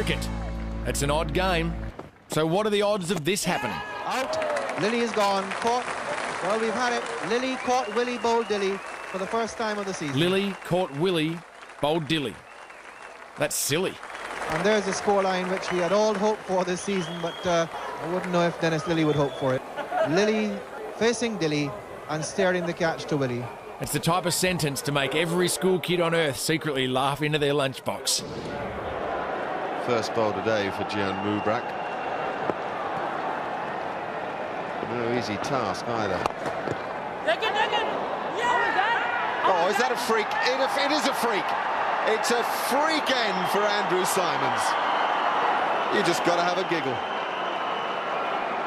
cricket. It's an odd game. So what are the odds of this happening? Out. Lilly is gone. Caught. Well, we've had it. Lilly caught Willie, bowled Dilly for the first time of the season. Lilly caught Willie, bowled Dilly. That's silly. And there's a scoreline which we had all hoped for this season, but I wouldn't know if Dennis Lilly would hope for it. Lilly facing Dilly and steering the catch to Willie. It's the type of sentence to make every school kid on earth secretly laugh into their lunchbox. First bowl today for Gian Mubrak. No easy task either. Oh, is that a freak? It is a freak. It's a freak end for Andrew Symonds. You just got to have a giggle.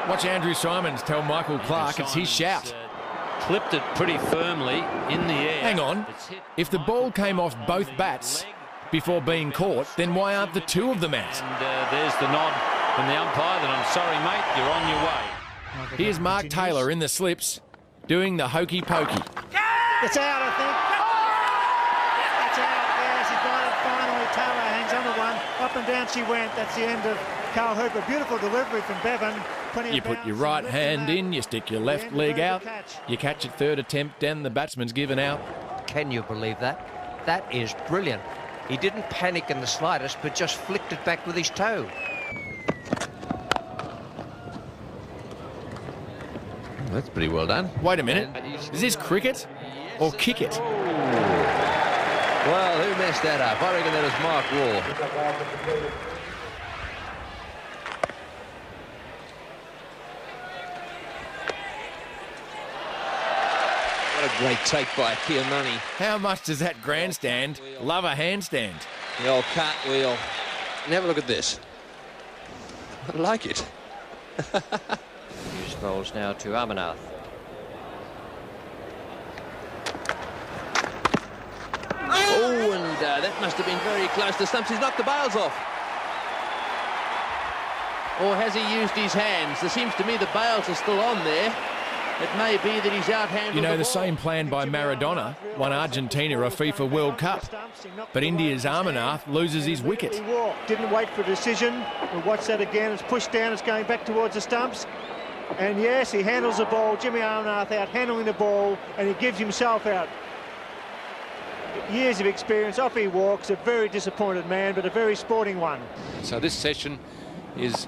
Watch Andrew Symonds tell Michael Clarke it's his shout. Clipped it pretty firmly in the air. Hang on. If the ball came off both bats before being caught, then why aren't the two of them out? And there's the nod from the umpire that I'm sorry, mate, you're on your way. Here's Mark Taylor in the slips, doing the hokey pokey. It's out, I think. It's out, yes, he got it finally. Taylor hangs on to one. Up and down she went. That's the end of Carl Hooper. Beautiful delivery from Bevan. You put your right hand in, you stick your left leg out, you catch it third attempt, then the batsman's given out. Can you believe that? That is brilliant. He didn't panic in the slightest, but just flicked it back with his toe. That's pretty well done. Wait a minute, is this cricket or kick it? Well, who messed that up? I reckon that was Mark Wall. What a great take by Kiyomani. How much does that grandstand love a handstand? The old cartwheel. And have a look at this. I like it. Hughes bowls now to Amarnath. Oh, and that must have been very close to stumps. He's knocked the bails off. Or has he used his hands? There seems to me the bails are still on there. It may be that he's outhandled. You know, the ball. same plan by Maradona won Argentina a FIFA World Cup. But India's Amarnath loses his wicket. He walked, didn't wait for a decision. We'll watch that again. It's pushed down, it's going back towards the stumps. And yes, he handles the ball. Jimmy Amarnath out handling the ball, and he gives himself out. Years of experience, off he walks, a very disappointed man, but a very sporting one. So this session is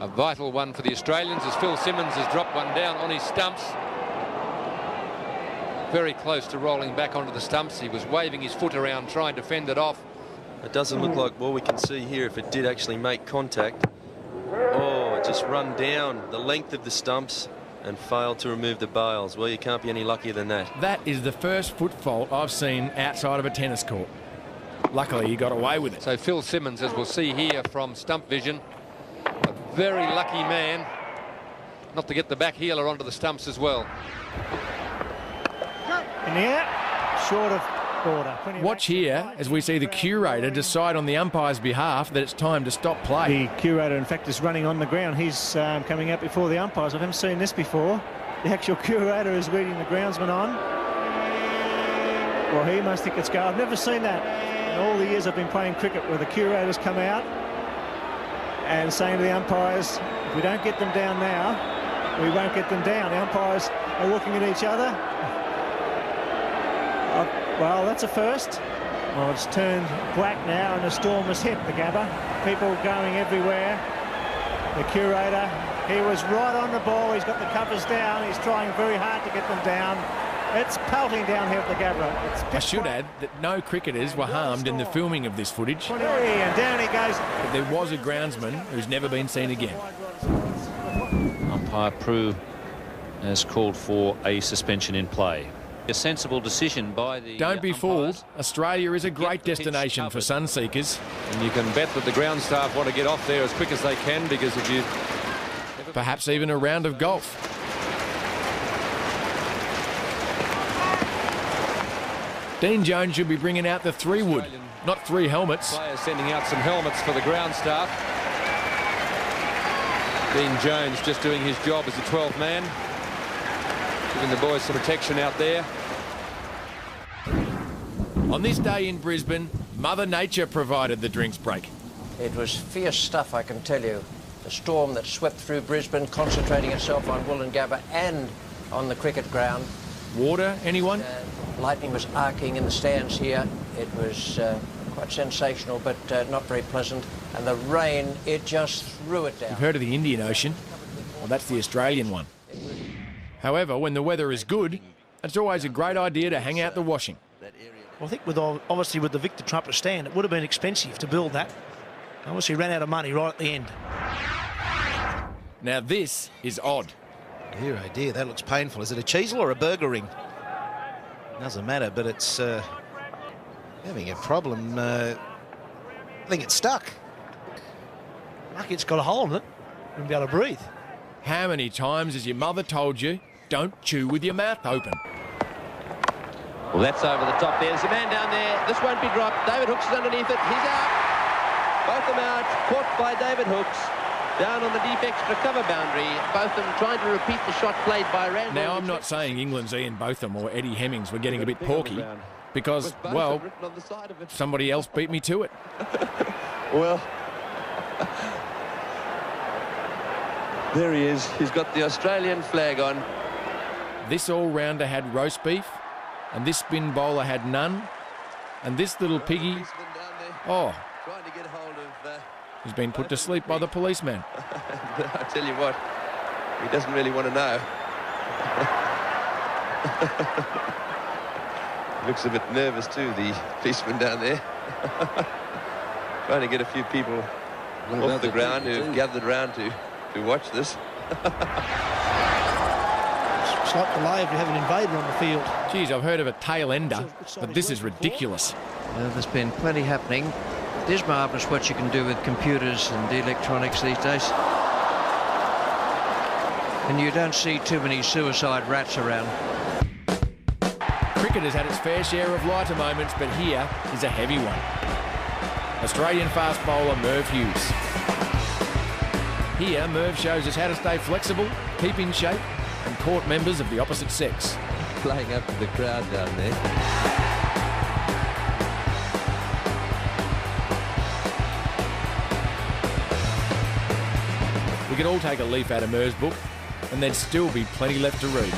a vital one for the Australians as Phil Simmons has dropped one down on his stumps. Very close to rolling back onto the stumps. He was waving his foot around trying to fend it off. It doesn't look like what we can see here if it did actually make contact. Oh, it just run down the length of the stumps and failed to remove the bails. Well, you can't be any luckier than that. That is the first foot fault I've seen outside of a tennis court. Luckily, he got away with it. So Phil Simmons, as we'll see here from stump vision, a very lucky man not to get the back heeler onto the stumps as well. In the air, short of border. Watch here as we see the curator decide on the umpire's behalf that it's time to stop play. The curator, in fact, is running on the ground. He's coming out before the umpires. I haven't seen this before. The actual curator is leading the groundsman on. Well, he must think it's go. I've never seen that in all the years I've been playing cricket, where the curators come out and saying to the umpires, if we don't get them down now, we won't get them down. The umpires are looking at each other. Well, that's a first. Well, it's turned black now and the storm has hit the Gabba. People going everywhere. The curator, he was right on the ball. He's got the covers down. He's trying very hard to get them down. It's pelting down here at the Gabba. I should add that no cricketers were harmed in the filming of this footage. And down he goes. But there was a groundsman who's never been seen again. Umpire Prue has called for a suspension in play. A sensible decision by the Don't be fooled. Australia is a great destination for sun seekers. And you can bet that the ground staff want to get off there as quick as they can, because if you... Perhaps even a round of golf. Dean Jones should be bringing out the 3-wood, not 3 helmets. Players sending out some helmets for the ground staff. Dean Jones just doing his job as a 12th man, giving the boys some protection out there. On this day in Brisbane, Mother Nature provided the drinks break. It was fierce stuff, I can tell you. The storm that swept through Brisbane, concentrating itself on Woolloongabba and on the cricket ground. Water, anyone? Lightning was arcing in the stands here. It was quite sensational, but not very pleasant. And the rain, it just threw it down. You've heard of the Indian Ocean? Well, that's the Australian one. However, when the weather is good, it's always a great idea to hang out the washing. Well, I think obviously with the Victor Trumpet stand, it would have been expensive to build that. Obviously ran out of money right at the end. Now this is odd. Dear, oh dear, that looks painful. Is it a Cheezel or a burger ring? Doesn't matter, but it's having a problem. I think it's stuck. Lucky it's got a hole in it. Wouldn't be able to breathe. How many times has your mother told you, don't chew with your mouth open? Well, that's over the top. There's a man down there. This won't be dropped. David Hooks is underneath it. He's out. Both of them out. Caught by David Hooks. Down on the deep extra cover boundary. Both of them trying to repeat the shot played by Randall. Now, I'm not saying England's Ian Botham or Eddie Hemmings were getting a bit porky because, well, somebody else beat me to it. Well, there he is. He's got the Australian flag on. This all-rounder had roast beef, and this spin bowler had none, and this little piggy, oh, Trying to get hold of... he's been put to sleep by the policeman. I tell you what, he doesn't really want to know. Looks a bit nervous too, the policeman down there. Trying to get a few people off the ground who've gathered around to watch this. It's like the lay if you have an invader on the field. Geez, I've heard of a tail ender, but this is ridiculous. There's been plenty happening. It is marvellous what you can do with computers and electronics these days. And you don't see too many suicide rats around. Cricket has had its fair share of lighter moments, but here is a heavy one. Australian fast bowler Merv Hughes. Here, Merv shows us how to stay flexible, keep in shape, and court members of the opposite sex. Playing up to the crowd down there. We could all take a leaf out of Merv's book, and there'd still be plenty left to read.